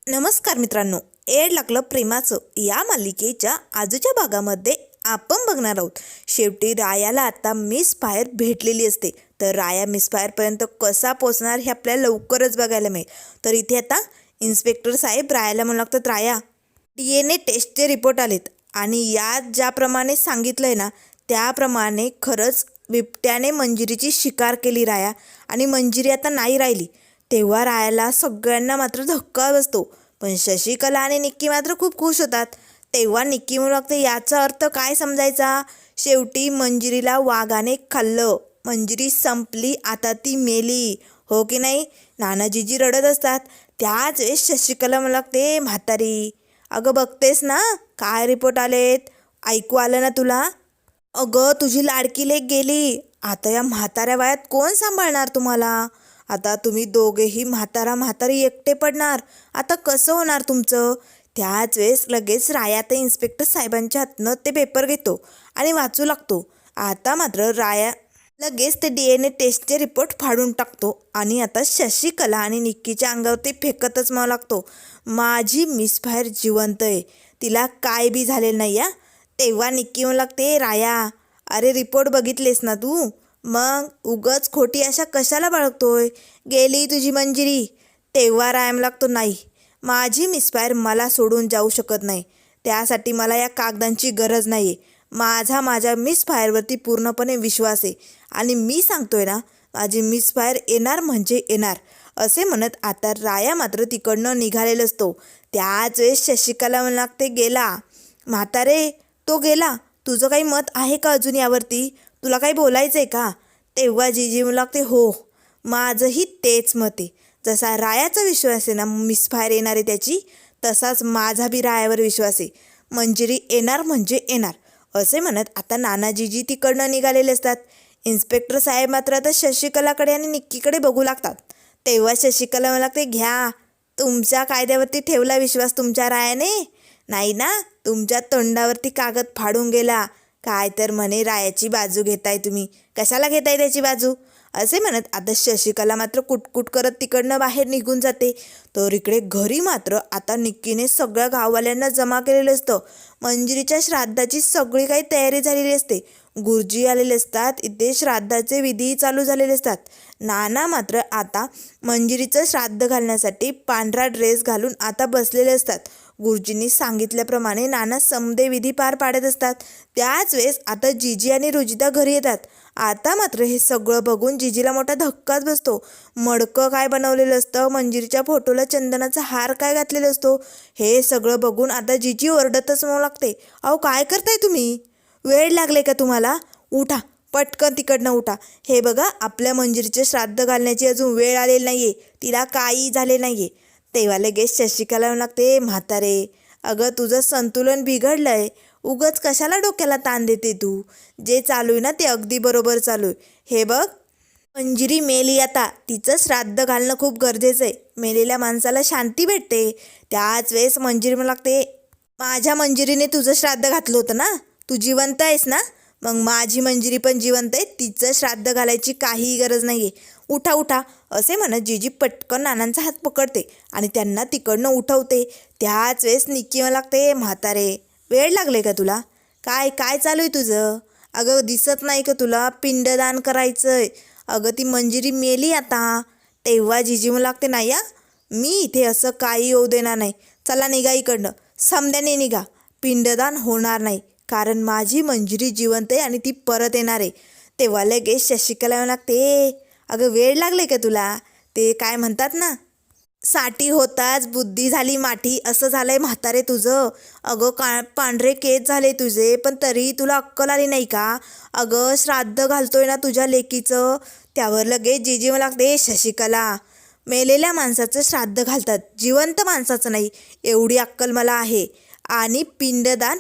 नमस्कार मित्रांनो, एड लागलं प्रेमाचं या मालिकेच्या आजच्या भागामध्ये आपण बघणार आहोत. शेवटी रायाला आता मिस फायर भेटलेली असते. तर राया मिस फायरपर्यंत कसा पोचणार हे आपल्याला लवकरच बघायला मिळेल. तर इथे आता इन्स्पेक्टर साहेब रायाला म्हणू लागतात, राया DNA टेस्टचे रिपोर्ट आलेत आणि यात ज्याप्रमाणे सांगितलं आहे ना त्याप्रमाणे खरंच बिबट्याने मंजिरीची शिकार केली राया, आणि मंजिरी आता नाही राहिली. तेव्हा रायाला सगळ्यांना मात्र धक्का बसतो. पण शशिकला आणि निक्की मात्र खूप खुश होतात. तेव्हा निक्की म्हणू लागते, याचा अर्थ काय समजायचा? शेवटी मंजिरीला वाघाने खाल्लं, मंजिरी संपली, आता ती मेली, हो की नाही? नानाजीजी रडत असतात. त्याच वेळेस शशिकला म्हणू लागते, म्हातारी अगं बघतेस ना काय रिपोर्ट आलेत, ऐकू आलं ना तुला? अगं तुझी लाडकी लेक गेली, आता या म्हाताऱ्या वयात कोण सांभाळणार तुम्हाला? आता तुम्ही दोघेही म्हातारी एकटे पडणार. आता कसं होणार तुमचं? त्याच वेळेस लगेच राया ते इन्स्पेक्टर साहेबांच्या हातनं ते पेपर घेतो आणि वाचू लागतो. आता मात्र राया लगेच ते DNA टेस्टचे रिपोर्ट फाडून टाकतो आणि आता शशिकला आणि निक्कीच्या अंगावर ते फेकतच म्हणू लागतो, माझी मिस फायर जिवंत आहे, तिला काय बी झालेलं नाही या. तेव्हा निक्की म्हणू लागते, राया अरे रिपोर्ट बघितलेस ना तू? मग उगच खोटी आशा कशाला बाळगतोय? गेली तुझी मंजिरी. तेव्हा रायाम लागतो, नाही, माझी मिसफायर मला सोडून जाऊ शकत नाही, त्यासाठी मला या कागदांची गरज नाही आहे. माझ्या मिसफायरवरती पूर्णपणे विश्वास आहे आणि मी सांगतोय ना, माझी मिसफायर येणार म्हणजे येणार. असे म्हणत आता राया मात्र तिकडनं निघालेला असतो. त्याच वेळेस शशिकला म्हणू लागते, गेला म्हातारे, तो गेला, तुझं काही मत आहे का अजून यावरती? तुला काही बोलायचं आहे का? तेव्हा जीजी म्हणू लागते, हो, माझंही तेच मत आहे. जसा रायाचा विश्वास आहे ना मिसफायर येणार आहे त्याची, तसाच माझा बी रायावर विश्वास आहे, मंजिरी येणार म्हणजे येणार. असे म्हणत आता नानाजीजी तिकडनं निघालेले असतात. इन्स्पेक्टर साहेब मात्र आता शशिकलाकडे आणि निक्कीकडे बघू लागतात. तेव्हा शशिकला म्हणू लागते, घ्या, तुमच्या कायद्यावरती ठेवला विश्वास तुमच्या रायाने? नाही ना, तुमच्या तोंडावरती कागद फाडून गेला. काय तर म्हणे रायाची बाजू घेताय तुम्ही, कशाला घेताय त्याची बाजू? असे म्हणत आता शशिकला मात्र कुटकुट करत तिकडनं बाहेर निघून जाते. तर इकडे घरी मात्र आता निक्कीने सगळ्या गाववाल्यांना जमा केलेलं असतं. मंजिरीच्या श्राद्धाची सगळी काही तयारी झालेली असते. गुरुजी आलेले असतात, इथे श्राद्धाचे विधी चालू झालेले असतात. नाना मात्र आता मंजिरीचं श्राद्ध घालण्यासाठी पांढरा ड्रेस घालून आता बसलेले असतात. गुरुजींनी सांगितल्याप्रमाणे नाना समदे विधी पार पाडत असतात. त्याच वेळेस आता जीजी आणि रुजिता घरी येतात. आता मात्र हे सगळं बघून जीजीला मोठा धक्काच बसतो. मडकं काय बनवलेलं असतं, मंजिरीच्या फोटोला चंदनाचा हार काय घातलेला असतो, हे सगळं बघून आता जीजी ओरडतच म्हणू लागते, अहो काय करताय तुम्ही? वेळ लागले का तुम्हाला? उठा, पटकन तिकडनं उठा. हे बघा, आपल्या मंजिरीचे श्राद्ध घालण्याची अजून वेळ आलेली नाही आहे, तिला काही झाले नाही आहे. तेव्हा लगेच शशिकला म्हणू लागते, म्हातारे अगं तुझं संतुलन बिघडलं आहे, उगच कशाला डोक्याला ताण देते तू? जे चालू आहे ना ते अगदी बरोबर चालू आहे. हे बघ, मंजिरी मेली, आता तिचं श्राद्ध घालणं खूप गरजेचं आहे, मेलेल्या माणसाला शांती भेटते. त्याच वेळेस मंजिरी म्हणू लागते, माझ्या मंजिरीने तुझं श्राद्ध घातलं होतं ना, तू जिवंत आहेस ना, मग माझी मंजिरी पण जिवंत आहे, तिचं श्राद्ध घालायची काहीही गरज नाही आहे, उठा उठा. असे म्हणत जीजी पटकन नानांचा हात पकडते आणि त्यांना तिकडनं उठवते. त्याच वेळेस निक्की म्हणू लागते, म्हातारे वेळ लागले का तुला? काय काय चालू आहे तुझं? अगं दिसत नाही का तुला, पिंडदान करायचं आहे, अगं ती मंजिरी मेली आता. तेव्हा जीजी म्हणू लागते, नाही या, मी इथे असं काही होऊ देणार नाही, चला निघा इकडनं, समद्याने निघा, पिंडदान होणार नाही, कारण माझी मंजिरी जिवंत आहे आणि ती परत येणार आहे. तेव्हा लगेच शशिकला म्हणू लागते, अगं वेळ लागले का तुला? ते काय म्हणतात ना, साठी होताच बुद्धी झाली माठी, असं झालंय म्हातारे तुझं. अगं पांढरे केस झाले तुझे, पण तरी तुला अक्कल आली नाही का? अगं श्राद्ध घालतोय ना तुझ्या लेकीचं. त्यावर लगेच जीजी म्हणू लागते, शशिकला मेलेल्या माणसाचं श्राद्ध घालतात, जिवंत माणसाचं नाही, एवढी अक्कल मला आहे. आणि पिंडदान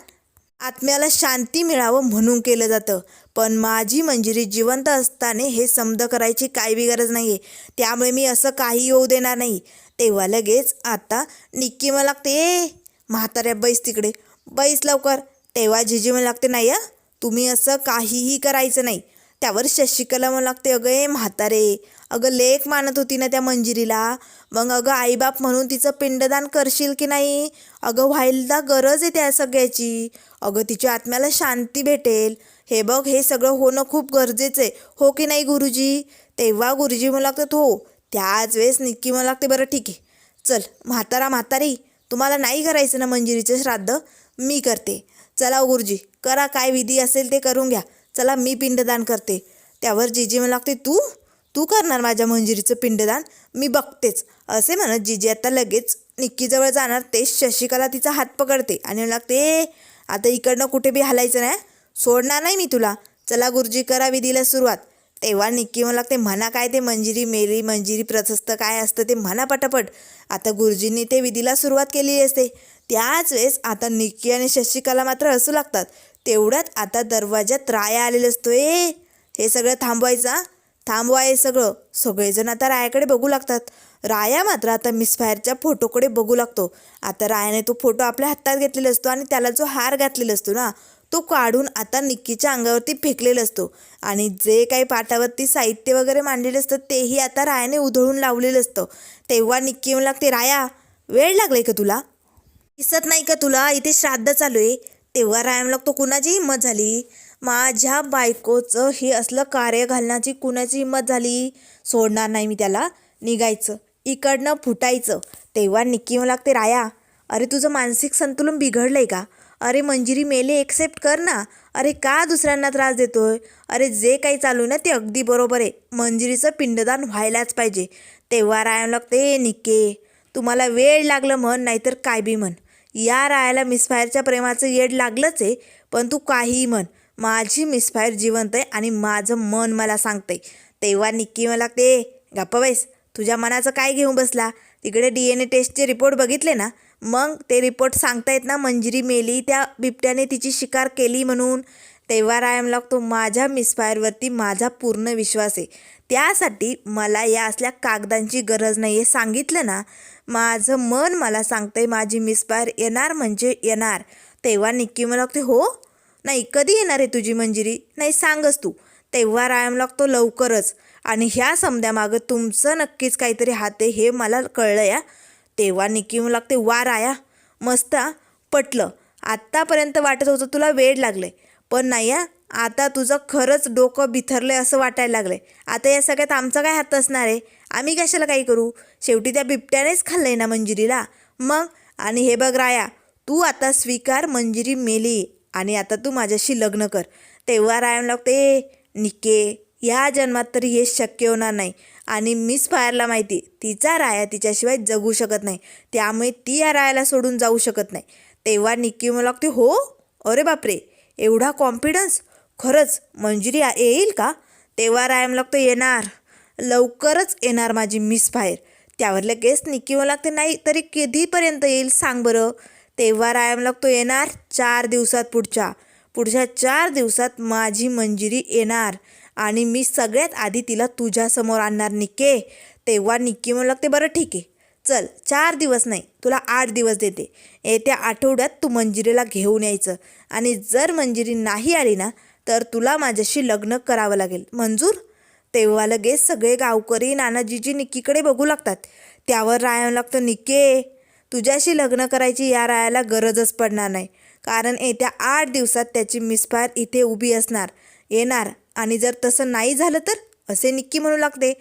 आत्म्याला शांती मिळावं म्हणून केलं जातं, पण माझी मंजिरी जिवंत असताना हे समद करायची काही बी गरज नाही आहे, त्यामुळे मी असं काही होऊ देणार नाही. तेव्हा लगेच आता निक्की म्हणू लागते, म्हाताऱ्या बैस तिकडे, बैस लवकर. तेव्हा जीजी म्हणू लागते, नाही या, तुम्ही असं काहीही करायचं नाही. त्यावर शशिकला म्हणू लागते, अगं म्हातारे, अगं लेक मानत होती ना त्या मंजिरीला. मग अगं आईबाप म्हणून तिचं पिंडदान करशील की नाही? अगं व्हायला गरज आहे त्या सगळ्याची. अगं तिच्या आत्म्याला शांती भेटेल. हे बघ, हे सगळं होणं खूप गरजेचं आहे, हो की नाही गुरुजी? तेव्हा गुरुजी म्हणू लागतात हो. त्याच वेळेस निक्की म्हणू लागते बरं ठीक आहे, चल म्हातारी तुम्हाला नाही करायचं ना मंजिरीचं श्राद्ध, मी करते. चला गुरुजी करा, काय विधी असेल ते करून घ्या. चला मी पिंडदान करते. त्यावर जीजी म्हणू लागते तू तू करणार माझ्या मंजिरीचं पिंडदान? मी बघतेच. असे म्हणत जीजी आता लगेच निक्कीजवळ जाणार. तेच शशिकला तिचा हात पकडते आणि म्हणू लागते आता इकडनं कुठे बी हलायचं नाही, सोडणार नाही मी तुला. चला गुरुजी करा विधीला सुरुवात. तेव्हा निक्की म्हणू लागते म्हणा काय ते मंजिरी मेली मंजिरी प्रशस्त काय असतं ते म्हणा पटापट. आता गुरुजींनी ते विधीला सुरुवात केलेली असते. त्याच वेळेस आता निक्की आणि शशिकला मात्र हसू लागतात. तेवढ्यात आता दरवाजात राया आलेलं असतो. हे सगळं थांबवा हे सगळं. सगळेजण आता रायाकडे बघू लागतात. राया मात्र आता मिसफायरच्या फोटोकडे बघू लागतो. आता रायाने तो फोटो आपल्या हातात घेतलेला असतो आणि त्याला जो हार घातलेला असतो ना, तो काढून आता निक्कीच्या अंगावरती फेकलेला असतो. आणि जे काही पाटावरती साहित्य वगैरे मांडलेलं असतं तेही आता रायाने उधळून लावलेलं असतं. तेव्हा निक्की म्हणू लागते राया वेळ लागलाय का तुला? दिसत नाही का तुला इथे श्राद्ध चालू आहे? तेव्हा राया म्हणू लागतो कुणाची हिंमत झाली? माझ्या बायकोचं हे असलं कार्य घालण्याची कुणाची हिंमत झाली? सोडणार नाही मी त्याला. निघायचं इकडनं फुटायचं. तेव्हा निक्की म्हणू लागते राया अरे तुझं मानसिक संतुलन बिघडलंय का? अरे मंजिरी मेले एक्सेप्ट कर ना. अरे का दुसऱ्यांना त्रास देतोय? अरे जे काही चालू ना ते अगदी बरोबर आहे. मंजिरीचं पिंडदान व्हायलाच पाहिजे. तेव्हा राया लागते निक्के तुम्हाला वेळ लागलं म्हण नाहीतर काय बी म्हण. या रायाला मिसफायरच्या प्रेमाचं येड लागलंच आहे. पण तू काहीही म्हण, माझी मिसफायर जिवंत आहे आणि माझं मन मला सांगतंय. तेव्हा निक्की मला लागते गप्पा बैस, तुझ्या मनाचं काय घेऊन बसला? तिकडे DNA टेस्टचे रिपोर्ट बघितले ना, मग ते रिपोर्ट सांगतायत ना मंजिरी मेली त्या बिबट्याने तिची शिकार केली म्हणून. तेव्हा रायम लागतो माझ्या मिसफायरवरती माझा पूर्ण विश्वास आहे. त्यासाठी मला या असल्या कागदांची गरज नाही आहे. सांगितलं ना, माझं मन मला सांगतंय माझी मिसफायर येणार म्हणजे येणार. तेव्हा निक्की मला लागते हो नाही कधी येणार आहे तुझी मंजिरी? नाही सांगच तू. तेव्हा रायम लागतो लवकरच. आणि ह्या समद्यामागं तुमचं नक्कीच काहीतरी हात आहे हे मला कळलं या. तेव्हा निक्की म्हणू लागते वा राया मस्त पटलं. आत्तापर्यंत वाटत होतं तुला वेळ लागले, पण नाही आता तुझं खरंच डोकं बिथरलंय असं वाटायला लागलंय. आता या सगळ्यात आमचा काय हात असणार आहे? आम्ही कशाला काही करू? शेवटी त्या बिबट्यानेच खाल्लंय ना मंजिरीला. मग आणि हे बघ राया तू आता स्वीकार मंजिरी मेली आणि आता तू माझ्याशी लग्न कर. तेव्हा रायम लागते निक्के या जन्मात तरी हे शक्य होणार नाही. आणि मिसफायरला माहिती तिचा राया तिच्याशिवाय जगू शकत नाही, त्यामुळे ती या रायाला सोडून जाऊ शकत नाही. तेव्हा निक्की म्हणू लागते हो अरे बापरे एवढा कॉन्फिडन्स? खरंच मंजिरी येईल का? तेव्हा रायम लागतो येणार, लवकरच येणार माझी मिसफायर. त्यावर लगेच निक्की म्हणू लागते नाही तरी कधीपर्यंत येईल सांग बरं. तेव्हा रायम लागतो येणार 4 दिवसात. पुढच्या 4 दिवसात माझी मंजिरी येणार आणि मी सगळ्यात आधी तिला तुझ्यासमोर आणणार निक्के. तेव्हा निक्की म्हणू लागते बरं ठीक आहे, चल 4 दिवस नाही तुला 8 दिवस देते. येत्या आठवड्यात तू मंजिरीला घेऊन यायचं आणि जर मंजिरी नाही आली ना तर तुला माझ्याशी लग्न करावं लागेल. मंजूर? तेव्हा लगेच सगळे गावकरी नानाजीजी निक्कीकडे बघू लागतात. त्यावर राया लागतो निक्के तुझ्याशी लग्न करायची या रायाला गरजच पडणार नाही, कारण येत्या 8 दिवसात त्याची मिसफायर इथे उभी येणार. आणि जर तसं नाही झालं तर? असे निक्की म्हणू लागते.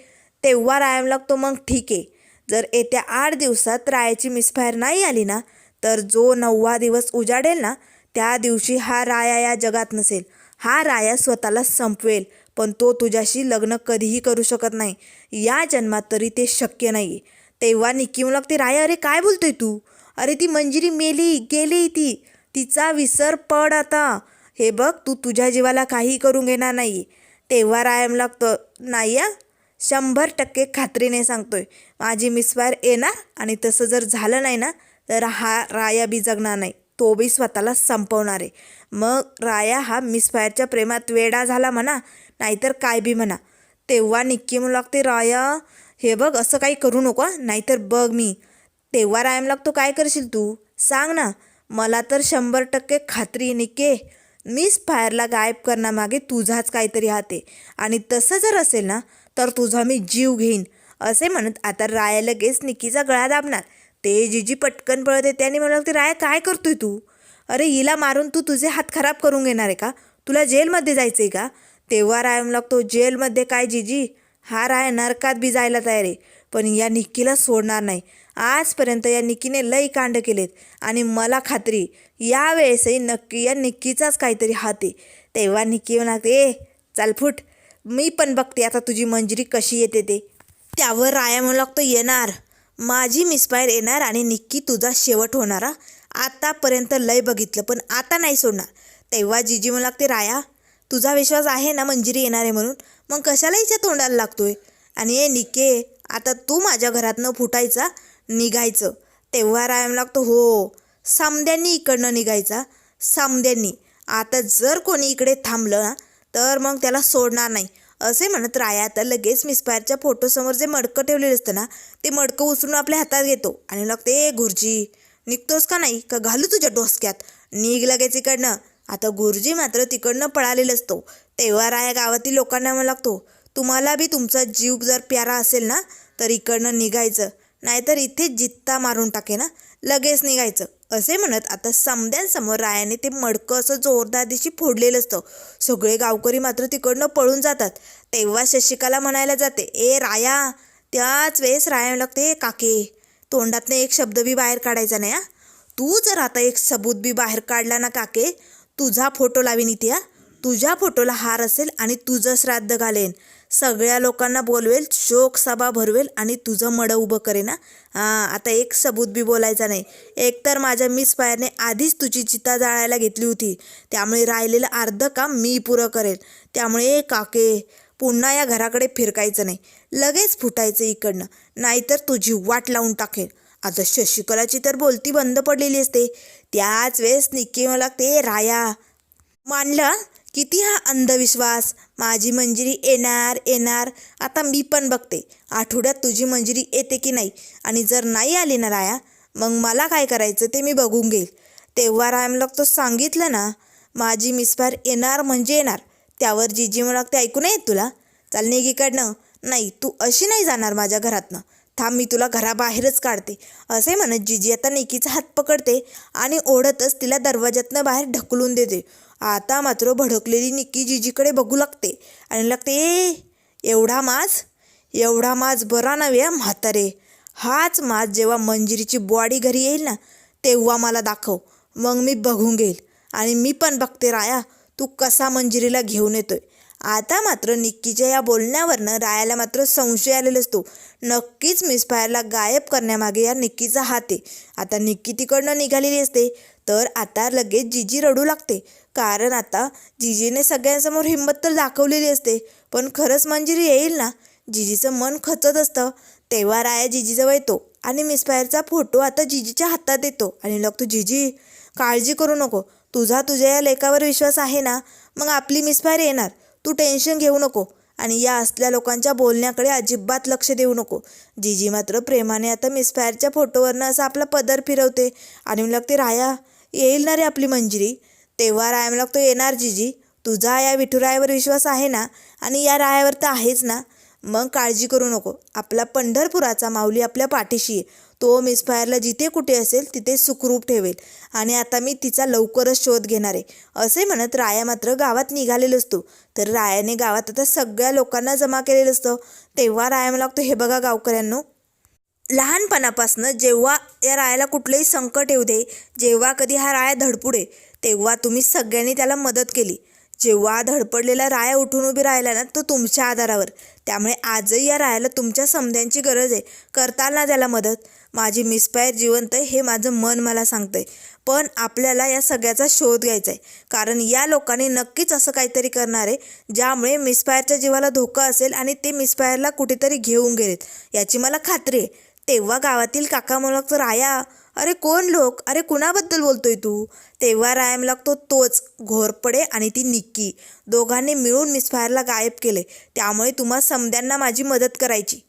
तेव्हा रायम लागतो मग ठीक आहे, जर येत्या 8 दिवसात रायाची मिसफायर नाही आली ना तर जो 9वा दिवस उजाडेल ना त्या दिवशी हा राया या जगात नसेल. हा राया स्वतःला संपवेल, पण तो तुझ्याशी लग्न कधीही करू शकत नाही, या जन्मात तरी ते शक्य नाही. तेव्हा निक्की म्हणू लागते राया अरे काय बोलतोय तू? अरे ती मंजिरी मेली गेली, तिचा विसर पड आता. हे बघ तू तुझ्या जीवाला काही करून घेणार नाही. तेव्हा रायम लागतं नाही 100% खात्रीने सांगतोय माझी मिसफायर येणार आणि तसं जर झालं नाही ना तर हा राया बी जगणार नाही, तो बी स्वतःला संपवणार आहे. मग राया हा मिसफायरच्या प्रेमात वेडा झाला म्हणा नाहीतर काय बी म्हणा. तेव्हा निक्की म्हणू लागते राया हे बघ असं काही करू नको नाहीतर बघ मी. तेव्हा रायम लागतो काय करशील तू सांग ना? मला तर 100% खात्री निक्के मिस फायरला गायब करण्यामागे तुझाच काहीतरी हात आहे आणि तसं जर असेल ना तर तुझा मी जीव घेईन, असे म्हणत आता राया लगेच निक्कीचा गळा दाबणार. ते जीजी पटकन पळत येते आणि मला लागते, राया काय करतोय तू? अरे हिला मारून तू तुझे हात खराब करून घेणार आहे का? तुला जेलमध्ये जायचं आहे का? तेव्हा राया लागतो, जेलमध्ये काय जीजी, हा राया नरकात बी जायला तयार आहे, पण या निक्कीला सोडणार नाही. आजपर्यंत या निक्कीने लई कांड केलेत आणि मला खात्री यावेळेसही नक्की या निक्कीचाच काहीतरी हात आहे. तेव्हा निक्की म्हणते, ए चल फुट, मी पण बघते आता तुझी मंजिरी कशी येते ते. त्यावर राया म्हणू लागतो, येणार, माझी मिसफायर येणार आणि निक्की तुझा शेवट होणारा. आतापर्यंत लय बघितलं पण आता नाही सोडणार. तेव्हा जीजी म्हणू लागते, राया तुझा विश्वास आहे ना मंजिरी येणार आहे म्हणून, मग कशाला हिच्या तोंडाला लागतोय? आणि ए निके, आता तू माझ्या घरातनं फुटायचा, निघायचं. तेव्हा राया म्हणू लागतो, हो समद्यांनी इकडनं निघायचा, समद्यांनी. आता जर कोणी इकडे थांबलं ना तर मग त्याला सोडणार नाही, असे म्हणत राया आता लगेच मिसफायरच्या फोटोसमोर जे मडकं ठेवलेलं असतं ना ते मडकं उचलून आपल्या हातात घेतो आणि लागते, ए गुरुजी निघतोस का नाही, का घालू तुझ्या डोसक्यात, निघ लगेच इकडनं. आता गुरुजी मात्र तिकडनं पळालेला असतो. तेव्हा राया गावातील लोकांना म्हणू लागतो, तुम्हाला बी तुमचा जीव जर प्यारा असेल ना तर इकडनं निघायचं, नाहीतर इथे जित्ता मारून टाके ना, लगेच निघायचं, असे म्हणत आता समद्यांसमोर रायाने ते मडकं असं जोरदार दिशी फोडलेलं असतं. सगळे गावकरी मात्र तिकडनं पळून जातात. तेव्हा शशिकाला म्हणायला जाते, ए राया. त्याच वेळेस राया लागते, काके तोंडातनं एक शब्द बी बाहेर काढायचा नाही. तू जर आता एक सबूत बी बाहेर काढला ना काके, तुझा फोटो लावीन इथे. तुझ्या फोटोला हार असेल आणि तुझं श्राद्ध घालेन, सगळ्या लोकांना बोलवेल, शोकसभा भरवेल आणि तुझं मडं उभं करेन. आता एक सबूत बी बोलायचा नाही. एकतर माझ्या मिसफायरने आधीच तुझी चिता जाळायला घेतली होती, त्यामुळे राहिलेलं अर्धं काम मी पुरं करेन. त्यामुळे काके पुन्हा या घराकडे फिरकायचं नाही, लगेच फुटायचं इकडनं, नाहीतर तुझी वाट लावून टाकेल. आता शशिकलाची तर बोलती बंद पडलेली असते. त्याच वेळेस निक्की मला लागते, राया मानला किती हा अंधविश्वास, माझी मंजिरी येणार येणार, आता मी पण बघते आठवड्यात तुझी मंजिरी येते की नाही, आणि जर नाही आली ना राया मग मला काय करायचं ते मी बघून घेईल. तेव्हा राया लागतो, सांगितलं ना माझी मिसफायर येणार म्हणजे येणार. त्यावर जीजी मला लागते, ऐकू नाही येत तुला, चाल निघ इकडनं. नाही तू अशी नाही जाणार माझ्या घरातनं, थांब मी तुला घराबाहेरच काढते, असे म्हणत जीजी आता निकीचा हात पकडते आणि ओढतच तिला दरवाज्यातनं बाहेर ढकलून देते. आता मात्र भडकलेली निक्की जीजीकडे बघू लागते आणि लागते, एवढा माज बरा नव्हे म्हातारे, हाच माज जेव्हा मंजिरीची बॉडी घरी येईल ना तेव्हा मला दाखव, मग मी बघून घेईल. आणि मी पण बघते राया तू कसा मंजिरीला घेऊन येतोय. आता मात्र निक्कीच्या या बोलण्यावरनं रायाला मात्र संशय आलेला असतो. नक्कीच मिसफायरला गायब करण्यामागे या निक्कीचा हात आहे. आता निक्की तिकडनं निघालेली असते तर आता लगेच जीजी रडू लागते, कारण आता जीजीने सगळ्यांसमोर हिंमत तर दाखवलेली असते, पण खरंच मंजिरी येईल ना, जीजीचं मन खचत असतं. तेव्हा राया जीजीजवळ येतो आणि मिसफायरचा फोटो आता जीजीच्या हातात देतो आणि लागतो, जीजी काळजी करू नको, तुझ्या या लेकावर विश्वास आहे ना, मग आपली मिसफायर येणार, तू टेन्शन घेऊ नको आणि या असल्या लोकांच्या बोलण्याकडे अजिबात लक्ष देऊ नको. जीजी मात्र प्रेमाने आता मिसफायरच्या फोटोवरनं असं आपला पदर फिरवते आणि लागते, राया येईल ना रे आपली मंजिरी. तेव्हा राया लागतो, येणार जीजी, तुझा या विठुरायावर विश्वास आहे ना, आणि या रायावर तर आहेच ना, मग काळजी करू नको, आपला पंढरपुराचा माऊली आपल्या पाठीशी आहे, तो मिसफायरला जिथे कुठे असेल तिथे सुखरूप ठेवेल आणि आता मी तिचा लवकरच शोध घेणार आहे, असे म्हणत राया मात्र गावात निघालेलो असतो. तर रायाने गावात आता सगळ्या लोकांना जमा केलेलं असतं. तेव्हा राया लागतो, हे बघा गावकऱ्यांनो, लहानपणापासनं जेव्हा या रायाला कुठलंही संकट येऊ दे, जेव्हा कधी हा राया धडपुडे, तेव्हा तुम्ही सगळ्यांनी त्याला मदत केली. जेव्हा धडपडलेला राया उठून उभी राहिला ना तो तुमच्या आधारावर, त्यामुळे आजही या रायाला तुमच्या समध्यांची गरज आहे, करताल ना त्याला मदत. माझी मिसफायर जिवंत आहे हे माझं मन मला सांगतंय, पण आपल्याला या सगळ्याचा शोध घ्यायचा आहे, कारण या लोकांनी नक्कीच असं काहीतरी करणार आहे ज्यामुळे मिसफायरच्या जीवाला धोका असेल आणि ते मिसफायरला कुठेतरी घेऊन गेलेत याची मला खात्री आहे. तेव्हा गावातील काका म्हणतो, राया अरे कोण लोक, अरे कुणाबद्दल बोलतोय तू? तेव्हा राया लागतो, तोच घोरपडे आणि ती निक्की, दोघांनी मिळून मिसफायरला गायब केले, त्यामुळे तुम्हा समद्यांना माझी मदत करायची.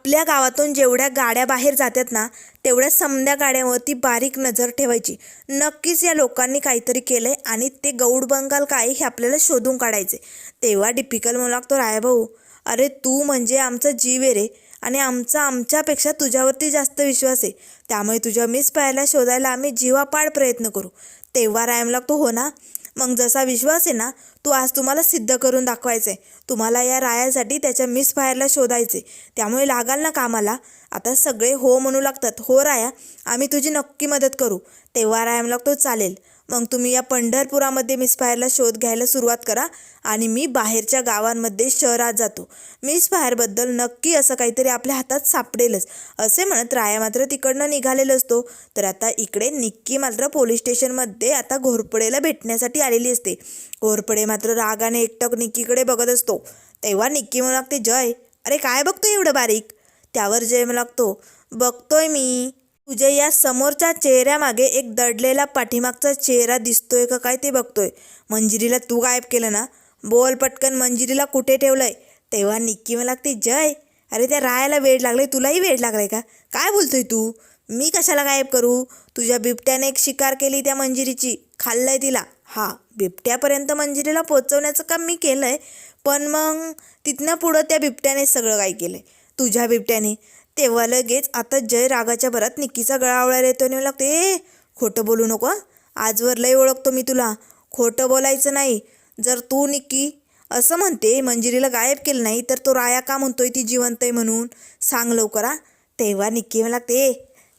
आपल्या गावातून जेवढ्या गाड्या बाहेर जातात ना तेवढ्या समद्या गाड्यांवरती बारीक नजर ठेवायची. नक्कीच या लोकांनी काहीतरी केलंय आणि ते गौड बंगाल काय हे आपल्याला शोधून काढायचे. तेव्हा डिपिकल म्हणू लागतो, रायाभाऊ अरे तू म्हणजे आमचा जीव आहे रे, आणि आमच्यापेक्षा तुझ्यावरती जास्त विश्वास आहे, त्यामुळे तुझ्या मिस फायरला शोधायला आम्ही जीवापाड प्रयत्न करू. तेव्हा राया म्हणू लागतो, हो ना, मग जसा विश्वास आहे ना तो आज तुम्हाला सिद्ध करून दाखवायचं आहे. तुम्हाला या रायासाठी त्याच्या मिस फायरला शोधायचे, त्यामुळे लागाल ना कामाला. आता सगळे हो म्हणू लागतात. हो राया, आम्ही तुझी नक्की मदत करू. तेव्हा राया म्हणू लागतो, चालेल, मग तुम्ही या पंढरपुरामध्ये मिस फायरला शोध घ्यायला सुरुवात करा आणि मी बाहेरच्या गावांमध्ये शहरात जातो. मिस फायरबद्दल नक्की असं काहीतरी आपल्या हातात सापडेलच. असे म्हणत राया मात्र तिकडनं निघालेला असतो. तर आता इकडे निक्की मात्र पोलीस स्टेशनमध्ये आता घोरपडेला भेटण्यासाठी आलेली असते. घोरपडे मात्र रागाने एकटक निक्कीकडे बघत असतो. तेव्हा निक्की म्हणू लागते, जय अरे काय बघतोय एवढं बारीक. त्यावर जय म्हणू लागतो, बघतोय मी तुझ्या या समोरच्या चेहऱ्यामागे एक दडलेला पाठीमागचा चेहरा दिसतोय का काय ते बघतोय. मंजिरीला तू गायब केलं ना, बोल पटकन मंजिरीला कुठे ठेवलंय. तेव्हा निक्की म्हणू लागते, जय अरे त्या रायाला वेड लागले, तुलाही वेड लागलाय का, काय बोलतोय तू. मी कशाला गायब करू, तुझ्या बिबट्याने एक शिकार केली त्या मंजिरीची, खाल्लंय तिला. हा, बिबट्यापर्यंत मंजिरीला पोचवण्याचं काम मी केलं आहे, पण मग तिथनं पुढं त्या बिबट्याने सगळं काय केलं आहे, तुझ्या बिबट्याने. तेव्हा लगेच आता जय रागाच्या भरात निक्कीचा गळा आवळायला येतो आणि लागते, ए खोटं बोलू नको, आजवर लय ओळखतो मी तुला, खोटं बोलायचं नाही. जर तू निक्की असं म्हणते मंजिरीला गायब केलं नाही तर तो राया का म्हणतोय ती जिवंत आहे म्हणून, सांग लवकर. तेव्हा निक्की मला लागते,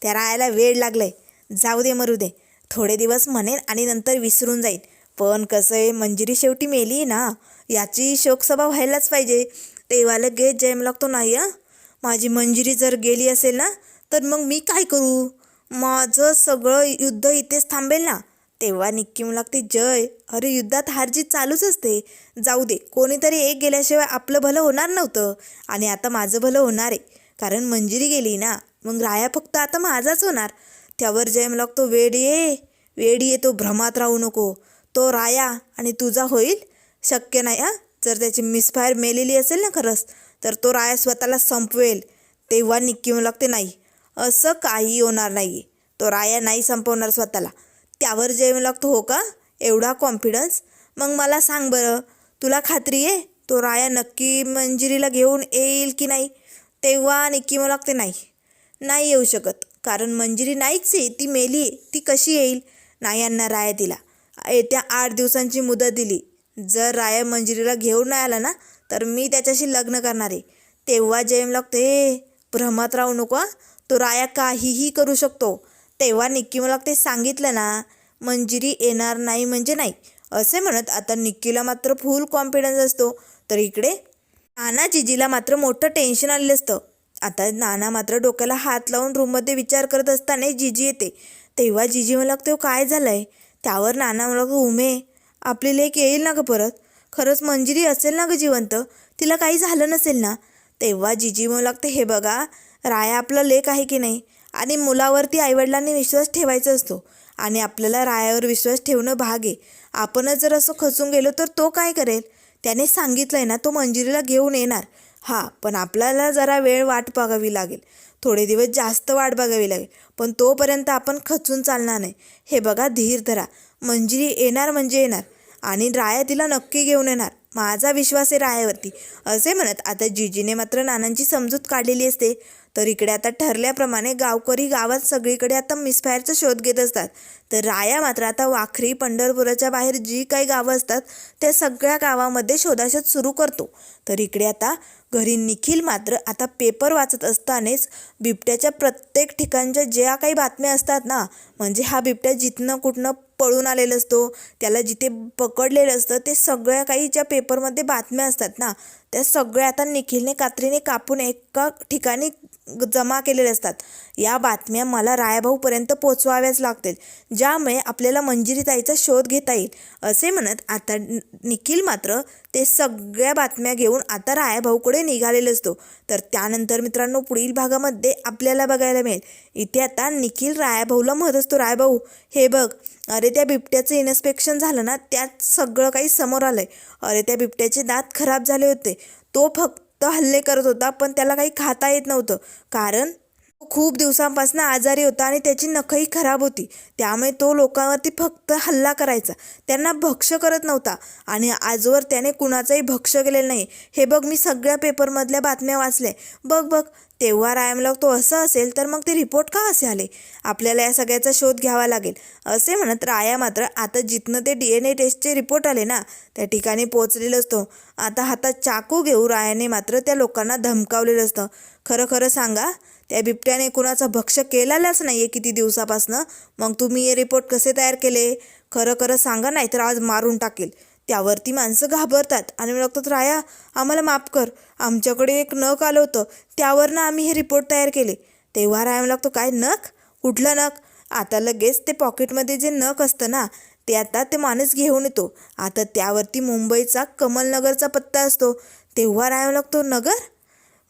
त्या रायाला वेड लागलंय, जाऊ दे मरू दे, थोडे दिवस म्हणेन आणि नंतर विसरून जाईन. पण कसं आहे, मंजिरी शेवटी मेली ना, याची शोकसभा व्हायलाच पाहिजे. तेव्हा लगेच जय लागतो, नाही माझी मंजिरी जर गेली असेल ना तर मग मी काय करू, माझं सगळं युद्ध इथेच थांबेल ना. तेव्हा निक्की म्हणू लागते, जय अरे युद्धात हारजीत चालूच असते, जाऊ दे, कोणीतरी एक गेल्याशिवाय आपलं भलं होणार नव्हतं, आणि आता माझं भलं होणार आहे, कारण मंजिरी गेली ना, मग राया फक्त आता माझाच होणार. त्यावर जय म्हणू लागतो, वेड ये तो भ्रमात राहू नको, तो राया आणि तुझा होईल शक्य नाही. जर त्याची मिसफायर मेलेली असेल ना खरंच तर तो राया स्वतःला संपवेल. तेव्हा निक्की म्हणू लागते, नाही असं काही होणार नाही, तो राया नाही संपवणार स्वतःला. त्यावर जय म्हणू लागतो, हो का, एवढा कॉन्फिडन्स, मग मला सांग बरं, तुला खात्री आहे तो राया नक्की मंजिरीला घेऊन येईल की नाही. तेव्हा निक्की म्हणू लागते, नाही येऊ शकत, कारण मंजिरी नाहीच आहे, ती मेली आहे, ती कशी येईल. नाही आणणार राया तिला, येत्या 8 दिवसांची मुदत दिली, जर राया मंजिरीला घेऊन नाही आला ना तर मी त्याच्याशी लग्न करणार आहे. तेव्हा जयम लागते, भ्रमात राहू नको, तो राया काहीही करू शकतो. तेव्हा निक्की मला लागते, सांगितलं ना, मंजिरी येणार नाही म्हणजे नाही. असे म्हणत आता निक्कीला मात्र फुल कॉन्फिडन्स असतो. तर इकडे नाना जिजीला मात्र मोठं टेन्शन आलेलं असतं. आता नाना मात्र डोक्याला हात लावून रूममध्ये विचार करत असताना जिजी येते. तेव्हा जिजी मला लागते, काय झालं आहे. त्यावर नाना मला उमे, आपली लेक येईल ना गं परत, खरंच मंजिरी असेल ना गं जिवंत, तिला काही झालं नसेल ना. तेव्हा जिजी म्हणू लागते, हे बघा, राया आपलं लेक आहे की नाही, आणि मुलावरती आईवडिलांनी विश्वास ठेवायचा असतो, आणि आपल्याला रायावर विश्वास ठेवणं भाग आहे. आपणच जर असं खचून गेलो तर तो काय करेल, त्याने सांगितलं आहे ना तो मंजिरीला घेऊन येणार. हां, पण आपल्याला जरा वेळ वाट बघावी लागेल, थोडे दिवस जास्त वाट बघावी लागेल, पण तोपर्यंत आपण खचून चालणार नाही. हे बघा, धीर धरा, मंजिरी येणार म्हणजे येणार, आणि राया तिला नक्की घेऊन येणार, माझा विश्वास आहे रायावरती. असे म्हणत आता जिजीने मात्र नानांची समजूत काढलेली असते. तर इकडे आता ठरल्याप्रमाणे गावकरी गावात सगळीकडे आता मिसफायरचा शोध घेत असतात. तर राया मात्र आता वाखरी पंढरपुराच्या बाहेर जी काही गावं असतात त्या सगळ्या गावामध्ये शोधाशोध सुरू करतो. तर इकडे आता घरी निखिल मात्र आता पेपर वाचत असतानाच बिबट्याच्या प्रत्येक ठिकाणच्या ज्या काही बातम्या असतात ना, म्हणजे हा बिबट्या जिथनं कुठनं पळून आलेलं असतो, त्याला जिथे पकडलेलं असतं, ते सगळ्या काही ज्या पेपरमध्ये बातम्या असतात ना, त्या सगळ्या आता निखिलने कात्रीने कापून एका ठिकाणी जमा केलेले असतात. या बातम्या मला रायाभाऊपर्यंत पोचवाव्याच लागतील, ज्यामुळे आपल्याला मंजिरी ताईचा शोध घेता येईल. असे म्हणत आता निखिल मात्र ते सगळ्या बातम्या घेऊन आता रायाभाऊकडे निघालेला असतो. तर त्यानंतर मित्रांनो पुढील भागामध्ये आपल्याला बघायला मिळेल. इथे आता निखिल रायाभाऊला म्हणत असतो, रायाभाऊ हे बघ, अरे त्या बिबट्याचं इन्स्पेक्शन झालं ना, त्यात सगळं काही समोर आलं आहे. अरे त्या बिबट्याचे दात खराब झाले होते, तो तो हल्ले करत होता, पण त्याला काही खाता येत नव्हतं, कारण खूप दिवसांपासून आजारी होता आणि त्याची नखही खराब होती. त्यामुळे तो लोकांवरती फक्त हल्ला करायचा, त्यांना भक्ष्य करत नव्हता. आणि आजवर त्याने कुणाचंही भक्ष्य केलेलं नाही. हे बघ, मी सगळ्या पेपरमधल्या बातम्या वाचल्या. बघ बघ, तेव्हा रायमला तो असं असेल तर मग ते रिपोर्ट का असे आले? आपल्याला या सगळ्याचा शोध घ्यावा लागेल, असे म्हणत राया मात्र आता जिथनं ते DNA टेस्टचे रिपोर्ट आले ना, त्या ठिकाणी पोहोचलेलं असतो. आता हातात चाकू घेऊ रायाने मात्र त्या लोकांना धमकावलेलं असतं. खरं खरं सांगा, त्या बिबट्याने कुणाचं भक्ष्य केलेलंच नाही आहे किती दिवसापासनं, मग तुम्ही हे रिपोर्ट कसे तयार केले? खरं खरं सांगा, नाही तर आज मारून टाकेल. त्यावरती माणसं घाबरतात आणि म्हणतात, राया आम्हाला माफ कर, आमच्याकडे एक नख आलं होतं, त्यावरनं आम्ही हे रिपोर्ट तयार केले. तेव्हा राया लागतो, काय नख? कुठलं नख? आता लगेच ते पॉकेटमध्ये जे नख असतं ना, ते आता ते माणूस घेऊन येतो. आता त्यावरती मुंबईचा कमलनगरचा पत्ता असतो. तेव्हा राया लागतो, नगर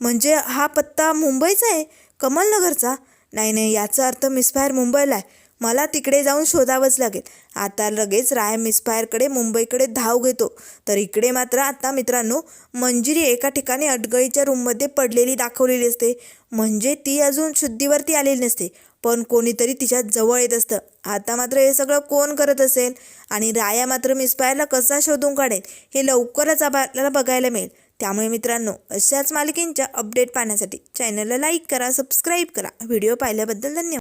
म्हणजे हा पत्ता मुंबईचा आहे, कमलनगरचा? नाही नाही, याचा अर्थ मिसफायर मुंबईला आहे, मला तिकडे जाऊन शोधावंच लागेल. आता लगेच राय मिसफायरकडे मुंबईकडे धाव घेतो. तर इकडे मात्र आता मित्रांनो, मंजिरी एका ठिकाणी अडगळीच्या रूममध्ये पडलेली दाखवलेली असते. म्हणजे ती अजून शुद्धीवरती आलेली नसते, पण कोणीतरी तिच्या जवळ येत असतं. आता मात्र हे सगळं कोण करत असेल आणि राया मात्र मिसफायरला कसा शोधून काढेल, हे लवकरच आपल्याला बघायला मिळेल. त्यामुळे मित्रांनो, अशाच मालिकेंच्या अपडेट पाहण्यासाठी चॅनलला लाईक करा, सबस्क्राईब करा. व्हिडिओ पाहिल्याबद्दल धन्यवाद.